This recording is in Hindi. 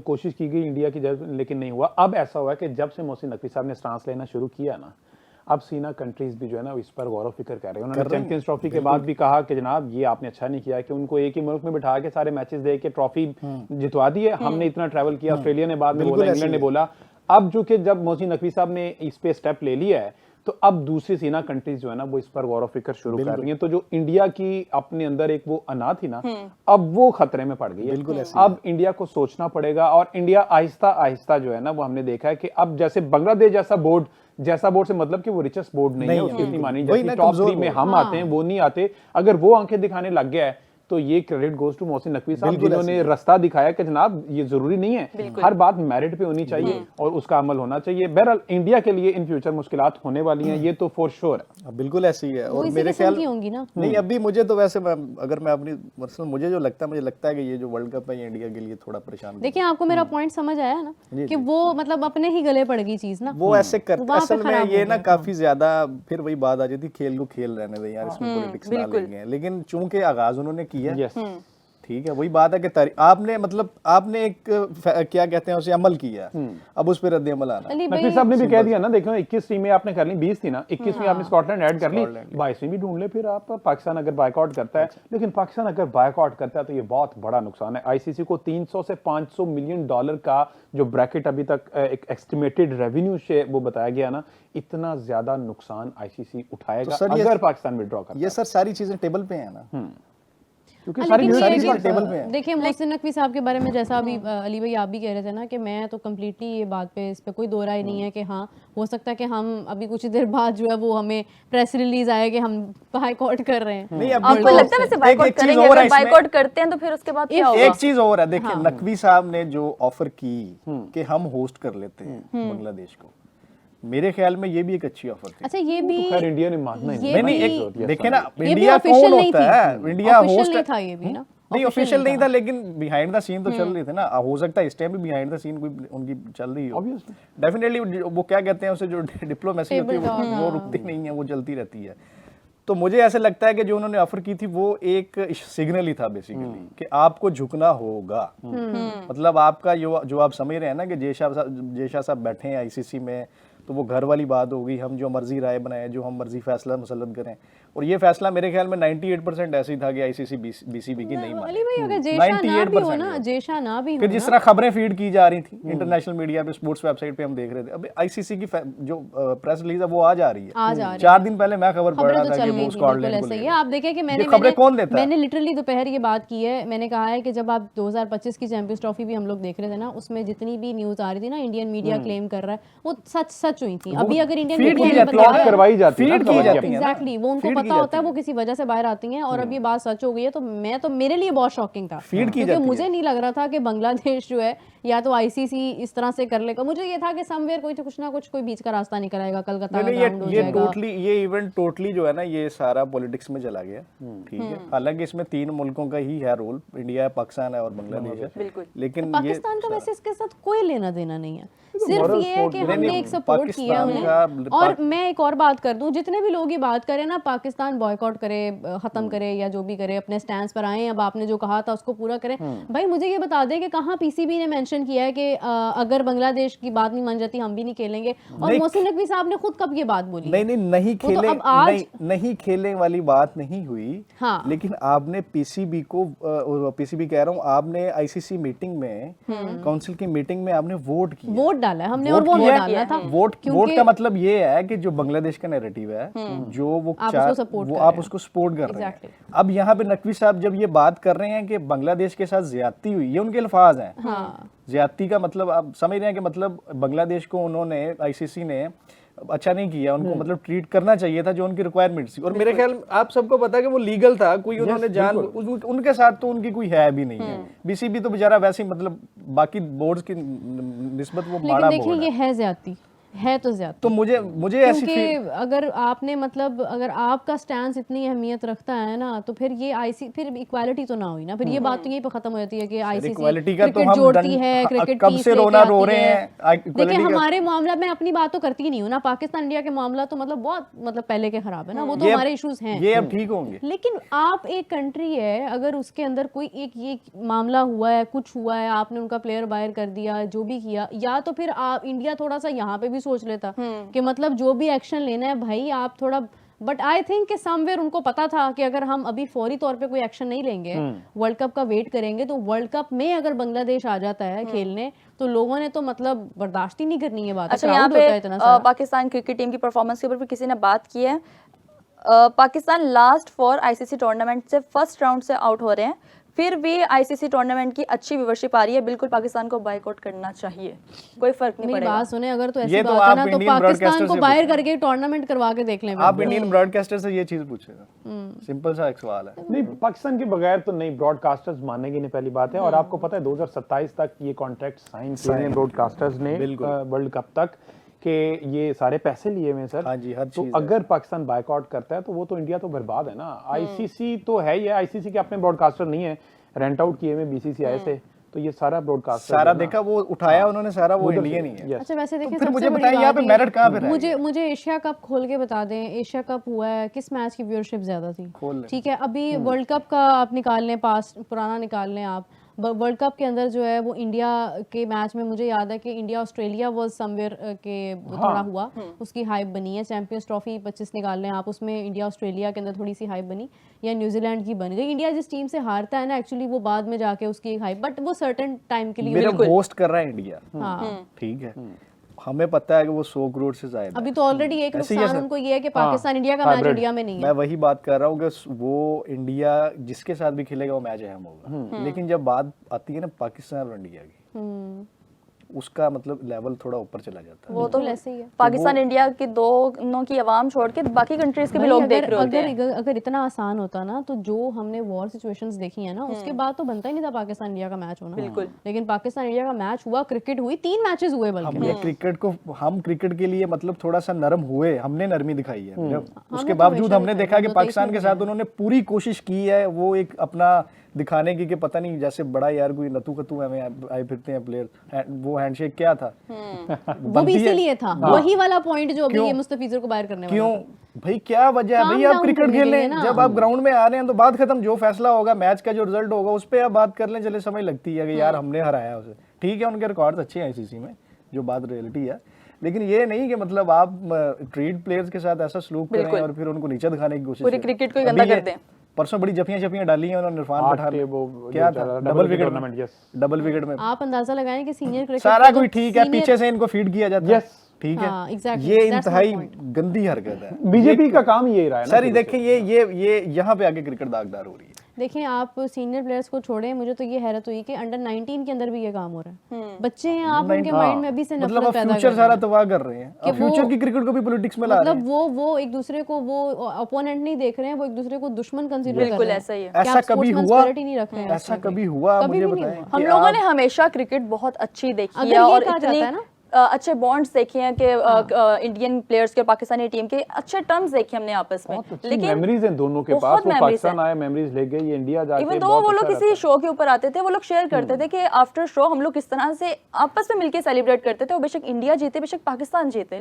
कोशिश की गई इंडिया की लेकिन नहीं हुआ। अब ऐसा हुआ कि जब से मोहसिन नकवी साहब ने स्टांस लेना शुरू किया ना, अब सीना कंट्रीज भी जो है ना इस पर गौर फिक्र कर रहे हैं। उन्होंने चैंपियंस ट्रॉफी के बाद भी कहा कि जनाब ये आपने अच्छा नहीं किया कि उनको एक ही मुल्क में बिठा के सारे मैचेस दे के ट्रॉफी जितवा दी है। हमने इतना ट्रैवल किया, ऑस्ट्रेलिया ने बाद में बोला, इंग्लैंड ने बोला। अब जो कि जब मोहसिन नकवी साहब ने इस पे स्टेप ले लिया है तो अब दूसरी सीना कंट्रीज जो है ना वो इस पर गौर फिक्र शुरू कर रही हैं। तो जो इंडिया की अपने अंदर एक वो अना थी ना, अब वो खतरे में पड़ गई है। अब इंडिया को सोचना पड़ेगा और इंडिया आहिस्ता आहिस्ता जो है ना वो हमने देखा है कि अब जैसे बांग्लादेश जैसा बोर्ड से मतलब कि वो रिचेस्ट बोर्ड नहीं है, उसकी इतनी मानी जाती टॉप 3 में हम आते हैं, वो नहीं आते। अगर वो आंखें दिखाने लग गया है तो ये credit goes to Mohsin Naqvi साहब, जिन्होंने रास्ता दिखाया कि जनाब ये जरूरी नहीं है, हर बात मेरिट पे होनी चाहिए और उसका अमल होना चाहिए। बहरहाल इंडिया के लिए इन फ्यूचर मुश्किलात होने वाली हैं, ये तो फॉर श्योर है। बिल्कुल ऐसी है। और मेरे ख्याल होंगी ना, नहीं अभी मुझे तो वैसे अगर मैं अपनी पर्सनल मुझे लगता है कि ये जो वर्ल्ड कप है इंडिया के लिए थोड़ा परेशान। देखिए आपको मेरा पॉइंट समझ आया ना कि वो मतलब अपने ही गले पड़ गई चीज ना, वो ऐसे करते असल में ये ना काफी ज्यादा फिर वही बात आ जाती, खेल को खेल रहने दे यार, इसमें पॉलिटिक्स ना लेंगे। लेकिन चूंकि आगाज उन्होंने किया, ठीक है, वही बात है कि आपने एक क्या कहते हैं उसे अमल किया, अब उस पर रद्द अमल आना। नकवी साहब ने भी कह दिया ना, देखो 21 टीमें आपने कर ली, 20 थी ना, 21 में आपने स्कॉटलैंड ऐड कर ली, 22वीं भी ढूंढ ले फिर आप। पाकिस्तान अगर बायकॉट करता है, लेकिन पाकिस्तान अगर बायकॉट करता है तो ये बहुत बड़ा नुकसान है। आईसीसी को 300 से 500 मिलियन डॉलर का जो ब्रैकेट अभी तक एक एस्टिमेटेड रेवेन्यू से वो बताया गया ना, इतना ज्यादा नुकसान आईसीसी उठाएगा अगर पाकिस्तान विड्रॉ करता है। ये सर सारी चीजें टेबल पे है ना, क्योंकि सारी टेबल पे है। देखिए मोहसिन नकवी साहब के बारे में जैसा अभी अली भाई आप भी कह रहे थे ना कि मैं तो कम्प्लीटली ये बात पे इस पे कोई दो राय नहीं है कि हाँ हो सकता है कि हम अभी कुछ देर बाद जो है वो हमें प्रेस रिलीज आए कि हम बायकॉट कर रहे हैं। आपको लगता है वैसे बायकॉट करेंगे? अगर बायकॉट करते हैं तो फिर उसके बाद क्या होगा? एक चीज और है, देखिए नकवी साहब ने जो ऑफर की कि हम होस्ट कर लेते हैं बांग्लादेश को, मेरे ख्याल में ये भी एक अच्छी ऑफर थी। अच्छा ये भी तो खैर इंडिया ने मानना ही नहीं, एक देखिए ना, इंडिया कौन होता है, इंडिया होस्ट नहीं था, ये भी ना नहीं ऑफिशियल नहीं था, लेकिन बिहाइंड द सीन तो चल रही थी ना। हो सकता है इस टाइम भी बिहाइंड द सीन कोई उनकी चल रही हो, डेफिनेटली वो क्या कहते हैं उसे, जो डिप्लोमेसी होती है वो रुकती नहीं है, वो चलती रहती है। तो मुझे ऐसे लगता है कि जो उन्होंने ऑफर की थी वो एक सिग्नल ही था बेसिकली कि आपको झुकना होगा। मतलब आपका जो आप समझ रहे हैं ना कि जेशा साहब बैठे हैं आईसीसी में, तो वो घर वाली बात होगी, हम जो मर्जी राय बनाए, जो हम मर्जी फैसला मुसल्लत करें। और ये फैसला मेरे ख्याल में 98% ऐसी था कि आईसीसी बीसीबी की नहीं मानी। अगर जेशा ना भी हो, फिर जिस तरह खबरें फीड की जा रही थी इंटरनेशनल मीडिया पे, स्पोर्ट्स वेबसाइट पे हम देख रहे थे, अब आईसीसी की जो प्रेस रिलीज है वो आज आ रही है। 4 दिन पहले मैं खबर पढ़ रहा था कि वो स्कॉटलैंड को ले। आप देखें कि खबरें कौन देता है? मैंने लिटरली दोपहर ये बात की है, मैंने कहा है कि जब आप 2025 की चैंपियंस ट्रॉफी भी हम लोग देख रहे थे ना, उसमें जितनी भी न्यूज आ रही थी ना इंडियन मीडिया क्लेम कर रहा है वो सच हुई थी। अभी अगर इंडियन मीडिया करवाई जाती है, एग्जैक्टली वो उनको पता होता है वो किसी वजह से बाहर आती हैं, और अब ये बात सच हो गई है तो मेरे लिए बहुत शॉकिंग था, क्योंकि मुझे नहीं लग रहा था कि बांग्लादेश जो है या तो आईसीसी इस तरह से कर लेगा। मुझे ये था कि समवेयर कुछ ना कुछ कोई बीच का रास्ता निकल आएगा, कलकत्ता में ग्राउंड हो जाएगा। ये इवेंट टोटली जो है ना ये सारा पॉलिटिक्स में चला गया, ठीक है। हालांकि इसमें 3 मुल्कों का ही है रोल, इंडिया है, पाकिस्तान है और बांग्लादेश है, लेकिन पाकिस्तान का वैसे इसके साथ कोई लेना देना नहीं है, सिर्फ ये है कि हमने एक सपोर्ट किया उन्हें। और मैं एक और बात कर दूं, जितने भी लोग ये बात करें ना पाकिस्तान बॉयकॉट करे, खत्म करे या जो भी करे, अपने स्टैंड पर आए, अब आपने जो कहा था उसको पूरा करें। भाई मुझे ये बता दें कि कहाँ पीसीबी ने मेंशन किया है कि अगर बांग्लादेश की बात नहीं मान जाती हम भी नहीं खेलेंगे, और मोहसिन नकवी साहब ने खुद कब ये बात बोली? नहीं खेले, नहीं खेलने वाली बात नहीं हुई। हाँ। लेकिन आपने पीसीबी कह रहा हूँ, आपने आईसीसी मीटिंग में, काउंसिल की मीटिंग में आपने वोट डाला है हमने, और वो डालना था। वोट का मतलब ये है कि जो बांग्लादेश का नैरेटिव है, जो वो आप उसको सपोर्ट कर रहे हैं। अब यहाँ पे नकवी साहब जब ये बात कर रहे हैं कि बांग्लादेश के साथ ज्यादती हुई, ये उनके अल्फाज हैं। ज्यादती का मतलब आप समझ रहे हैं कि मतलब बांग्लादेश को उन्होंने आईसीसी ने अच्छा नहीं किया, उनको मतलब ट्रीट करना चाहिए था जो उनकी रिक्वायरमेंट थी। और मेरे ख्याल आप सबको पता है कि वो लीगल था, कोई उन्होंने उनके साथ तो उनकी कोई है भी नहीं है। बीसीबी तो बेचारा वैसे ही मतलब बाकी बोर्ड्स की निस्बत वो माड़ा बोर्ड है। ये है ज्यादती, है तो ज्यादा। तो मुझे ऐसी क्योंकि अगर आपने मतलब अगर आपका स्टैंड इतनी अहमियत रखता है ना तो फिर ये आईसी फिर इक्वालिटी तो ना हुई ना, फिर ये बात तो यहीं पे खत्म हो जाती है कि आईसीसी इक्वालिटी का तो क्रिकेट हम जोड़ती है, क्रिकेट कब से रोना रो रहे हैं देखिए इक्वालिटी का। हमारे मामला में अपनी बात तो करती ही नहीं हूँ ना, पाकिस्तान इंडिया के मामला तो मतलब बहुत मतलब पहले के खराब है ना, वो तो हमारे इश्यूज हैं, ये अब ठीक होंगे। लेकिन आप एक कंट्री है, अगर उसके अंदर कोई एक ये मामला हुआ है, कुछ हुआ है, आपने उनका प्लेयर बाहर कर दिया, जो भी किया, या तो फिर आप इंडिया थोड़ा सा यहाँ पे भी सोच लेता कि मतलब जो भी एक्शन लेना है भाई आप थोड़ा, बट आई थिंक कि समवेयर उनको पता था कि अगर हम अभी फौरी तौर पे कोई एक्शन नहीं लेंगे, वर्ल्ड कप का वेट करेंगे, तो वर्ल्ड कप में अगर बांग्लादेश आ जाता है खेलने तो लोगों ने तो मतलब बर्दाश्त ही नहीं करनी है बात। अच्छा, यहाँ पे पाकिस्तान क्रिकेट टीम की परफॉर्मेंस के ऊपर भी किसी ने बात की है। पाकिस्तान लास्ट 4 आईसीसी टूर्नामेंट से फर्स्ट राउंड से आउट हो रहे हैं, फिर भी आईसीसी टूर्नामेंट की अच्छी व्यूवरशिप आ रही है, बिल्कुल पाकिस्तान को बायकॉट करना चाहिए, कोई फर्क नहीं पड़ेगा। बात सुने, अगर तो ऐसी बात है ना तो पाकिस्तान को बाहर करके टूर्नामेंट करवा के देख लें। आप इंडियन ब्रॉडकास्टर से ये चीज पूछेगा, सिंपल सा एक सवाल है। नहीं, पाकिस्तान के बगैर तो नहीं, ब्रॉडकास्टर्स मानेंगे नहीं, पहली बात है। और आपको पता है 2027 तक ये कॉन्ट्रैक्ट साइन किए हैं ब्रॉडकास्टर्स ने वर्ल्ड कप तक, कि ये सारे पैसे लिए हुए हैं सर। हाँ जी, हर तो अगर पाकिस्तान बायकॉट करता है तो वो तो इंडिया तो बर्बाद है ना। आईसीसी तो है ही है, आईसीसी के अपने ब्रॉडकास्टर नहीं है, रेंट आउट किए हुए बीसीसीआई से, तो ये सारा ब्रॉडकास्टर सारा देखा वो उठाया उन्होंने सारा, वो इंडियन ही है। अच्छा वैसे देखिए, फिर मुझे बताइए यहाँ पे मेरिट कहाँ पे रहा है? मुझे एशिया कप खोल के बता दें, एशिया कप हुआ है, किस मैच की व्यूअरशिप ज्यादा थी? ठीक है, अभी वर्ल्ड कप का आप निकाल लें, पास्ट पुराना निकाल लें आप, वर्ल्ड कप के अंदर जो है वो इंडिया के मैच में मुझे याद है कि इंडिया ऑस्ट्रेलिया वाज समवेयर के थोड़ा हुआ, उसकी हाइप बनी है। चैंपियंस ट्रॉफी 25 निकाल लें आप, उसमें इंडिया ऑस्ट्रेलिया के अंदर थोड़ी सी हाइप बनी, या न्यूजीलैंड की बन गई। इंडिया जिस टीम से हारता है ना एक्चुअली वो बाद में जाके उसकी एक हाइप, बट वो सर्टेन टाइम के लिए होस्ट कर रहा है इंडिया, हाँ ठीक है, हमें पता है कि वो 100 करोड़ से ज्यादा। अभी तो ऑलरेडी एक नुकसान उनको ये है कि पाकिस्तान इंडिया का मैच इंडिया में नहीं है। मैं वही बात कर रहा हूँ कि वो इंडिया जिसके साथ भी खेलेगा वो मैच अहम होगा, लेकिन जब बात आती है ना पाकिस्तान और इंडिया की, उसका मतलब लेवल थोड़ा ऊपर चला जाता है। वो तो ऐसे ही है, पाकिस्तान इंडिया की दोनों की आवाम छोड़ के बाकी कंट्रीज के भी लोग देख रहे होते हैं। अगर इतना आसान होता ना तो जो हमने वॉर सिचुएशंस देखी है ना, उसके बाद तो बनता ही नहीं था पाकिस्तान इंडिया का मैच होना। बिल्कुल, लेकिन पाकिस्तान इंडिया का मैच हुआ, क्रिकेट हुई, 3 मैचेस हुए, बल्कि हम क्रिकेट के लिए मतलब थोड़ा सा नरम हुए, हमने नरमी दिखाई है। उसके बावजूद हमने देखा कि पाकिस्तान के साथ उन्होंने पूरी कोशिश की है, वो एक अपना दिखाने की कि पता नहीं जैसे बड़ा यार कोई नतू कतू हमें आए फिरते हैं प्लेयर, वो हैंडशेक क्या था, वो भी इसीलिए था, वही वाला पॉइंट जो अभी ये मुस्तफिजुर को बाहर करने वाला। क्यों भाई, क्या वजह है भाई, आप क्रिकेट खेलने जब आप ग्राउंड में आ रहे हैं तो बात खत्म, जो फैसला होगा मैच का, जो रिजल्ट होगा उस पर आप बात कर लें, चले समय लगती है कि यार हमने हराया उसे, ठीक है, उनके रिकॉर्ड्स अच्छे हैं आईसीसी में, जो बात रियलिटी है, लेकिन ये नहीं कि मतलब आप ट्रेड प्लेयर्स के साथ ऐसा सलूक करें और फिर उनको नीचे दिखाने की कोशिश पूरी क्रिकेट को गंदा कर दें। परसों बड़ी जफियां डाली हैं उन्होंने, इरफान पठान क्या था, डबल विकेट में आप अंदाजा लगाएं कि सीनियर क्रिकेट सारा कोई ठीक है, पीछे से इनको फीड किया जाता है, ठीक है, ये इंतहाई गंदी हरकत है। बीजेपी का काम यही रहा है सर, देखिए ये यहाँ पे आगे क्रिकेट दागदार हो रही है। देखें, आप सीनियर प्लेयर्स को छोड़ें, मुझे तो ये हैरत हुई कि अंडर 19 के अंदर भी ये काम हो रहा है। बच्चे हैं, आप उनके माइंड में अभी से नफरत पैदा कर रहे हैं, फ्यूचर सारा तबाह कर रहे हैं, फ्यूचर की क्रिकेट को भी पॉलिटिक्स में ला रहे हैं। मतलब वो एक दूसरे को, वो ओपोनेंट नहीं देख रहे हैं, वो एक दूसरे को दुश्मन कंसीडर कर रहे हैं। बिल्कुल ऐसा ही है। ऐसा कभी हुआ? ऐसा कभी हुआ? मुझे बताएं। हम लोगों ने हमेशा क्रिकेट बहुत अच्छी देखी है और इतनी अच्छे बॉन्ड्स देखे हैं कि इंडियन प्लेयर्स के और पाकिस्तानी टीम के अच्छे टर्म्स देखे हमने आपस में, लेकिन मेमोरीज हैं दोनों के पास। वो पाकिस्तान आए, मेमोरीज ले गए, ये इंडिया जाके इवन तो वो लोग किसी शो के ऊपर आते थे, वो लोग शेयर करते थे कि आफ्टर शो हम लोग किस तरह से आपस में मिलके सेलिब्रेट करते थे, वो बेशक इंडिया जीते बेशक पाकिस्तान जीते।